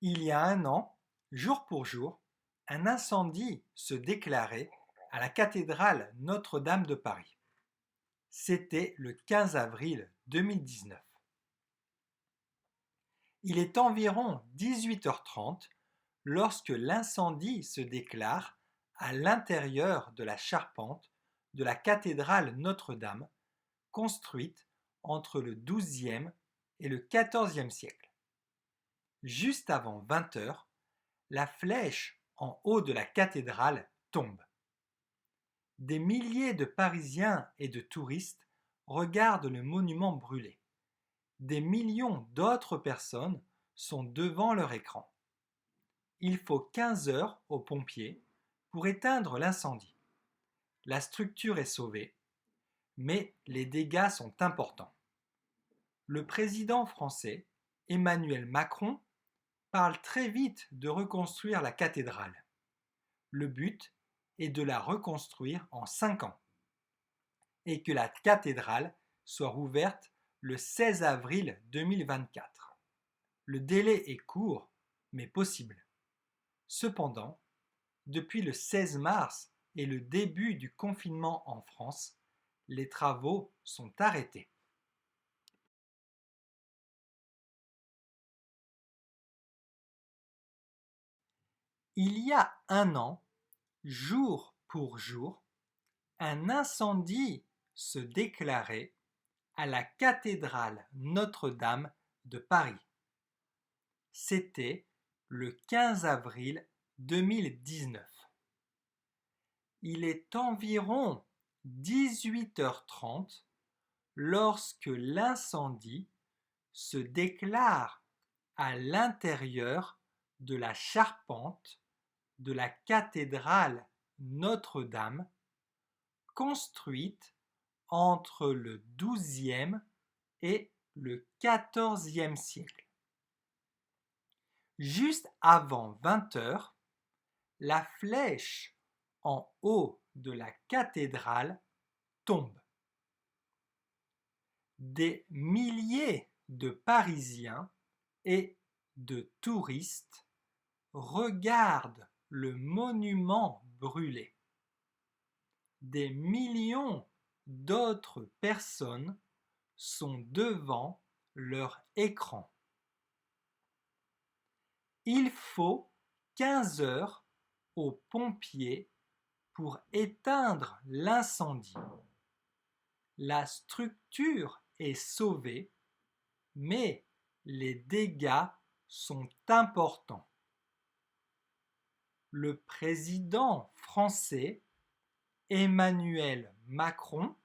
Il y a un an, jour pour jour, un incendie se déclarait à la cathédrale Notre-Dame de Paris. C'était le 15 avril 2019. Il est environ 18h30 lorsque l'incendie se déclare à l'intérieur de la charpente de la cathédrale Notre-Dame, construite entre le XIIe et le XIVe siècle. Juste avant 20h, la flèche en haut de la cathédrale tombe. Des milliers de Parisiens et de touristes regardent le monument brûler. Des millions d'autres personnes sont devant leur écran. Il faut 15 heures aux pompiers pour éteindre l'incendie. La structure est sauvée, mais les dégâts sont importants. Le président français, Emmanuel Macron, parle très vite de reconstruire la cathédrale. Le but est de la reconstruire en 5 ans et que la cathédrale soit rouverte le 16 avril 2024. Le délai est court, mais possible. Cependant, depuis le 16 mars et le début du confinement en France, les travaux sont arrêtés. Il y a un an, jour pour jour, un incendie se déclarait à la cathédrale Notre-Dame de Paris. C'était le 15 avril 2019. Il est environ 18h30 lorsque l'incendie se déclare à l'intérieur de la charpente de la cathédrale Notre-Dame, construite entre le XIIe et le XIVe siècle. Juste avant 20h, la flèche en haut de la cathédrale tombe. Des milliers de Parisiens et de touristes regardent le monument brûler. Des millions d'autres personnes sont devant leur écran. Il faut 15 heures aux pompiers pour éteindre l'incendie. La structure est sauvée, mais les dégâts sont importants. Le président français, Emmanuel Macron,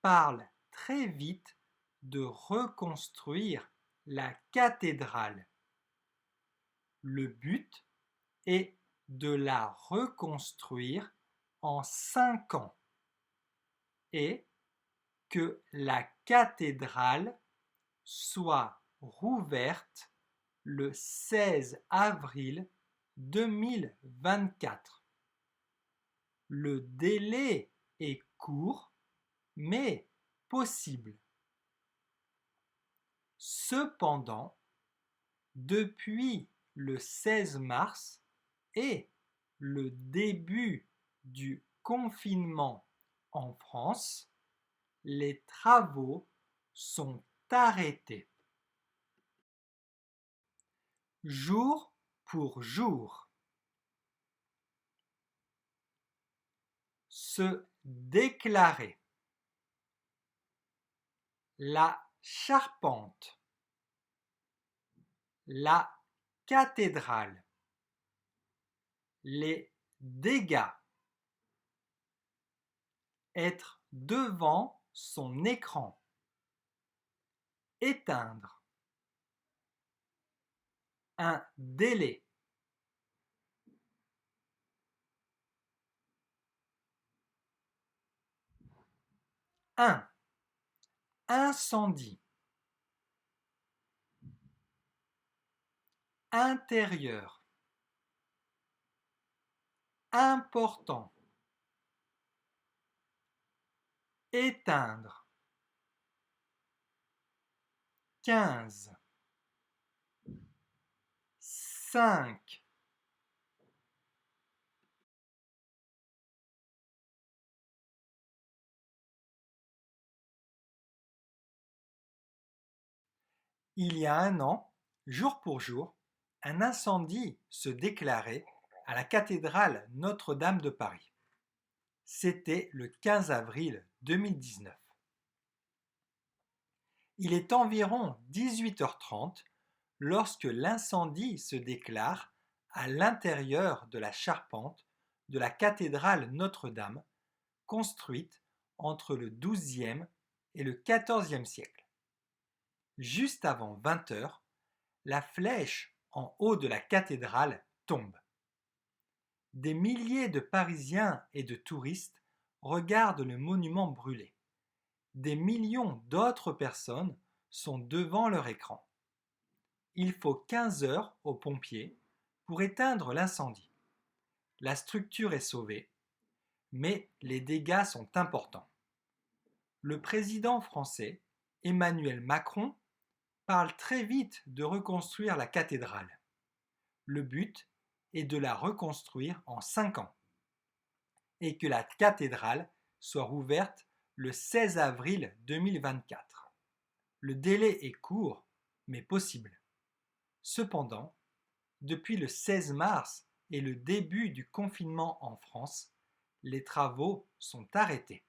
parle très vite de reconstruire la cathédrale. Le but est de la reconstruire en 5 ans et que la cathédrale soit rouverte le 16 avril 2024. Le délai est court, mais possible. Cependant, depuis le 16 mars et le début du confinement en France, les travaux sont arrêtés. Jour pour jour. Se déclarer. La charpente. La cathédrale. Les dégâts. Être devant son écran. Éteindre. Un délai. Un. Incendie. Intérieur. Important. Éteindre. 15. 5. Il y a un an, jour pour jour, un incendie se déclarait à la cathédrale Notre-Dame de Paris. C'était le 15 avril 2019. Il est environ 18h30 lorsque l'incendie se déclare à l'intérieur de la charpente de la cathédrale Notre-Dame, construite entre le XIIe et le XIVe siècle. Juste avant 20h, la flèche en haut de la cathédrale tombe. Des milliers de Parisiens et de touristes regardent le monument brûler. Des millions d'autres personnes sont devant leur écran. Il faut 15 heures aux pompiers pour éteindre l'incendie. La structure est sauvée, mais les dégâts sont importants. Le président français, Emmanuel Macron, parle très vite de reconstruire la cathédrale. Le but est de la reconstruire en 5 ans et que la cathédrale soit rouverte le 16 avril 2024. Le délai est court, mais possible. Cependant, depuis le 16 mars et le début du confinement en France, les travaux sont arrêtés.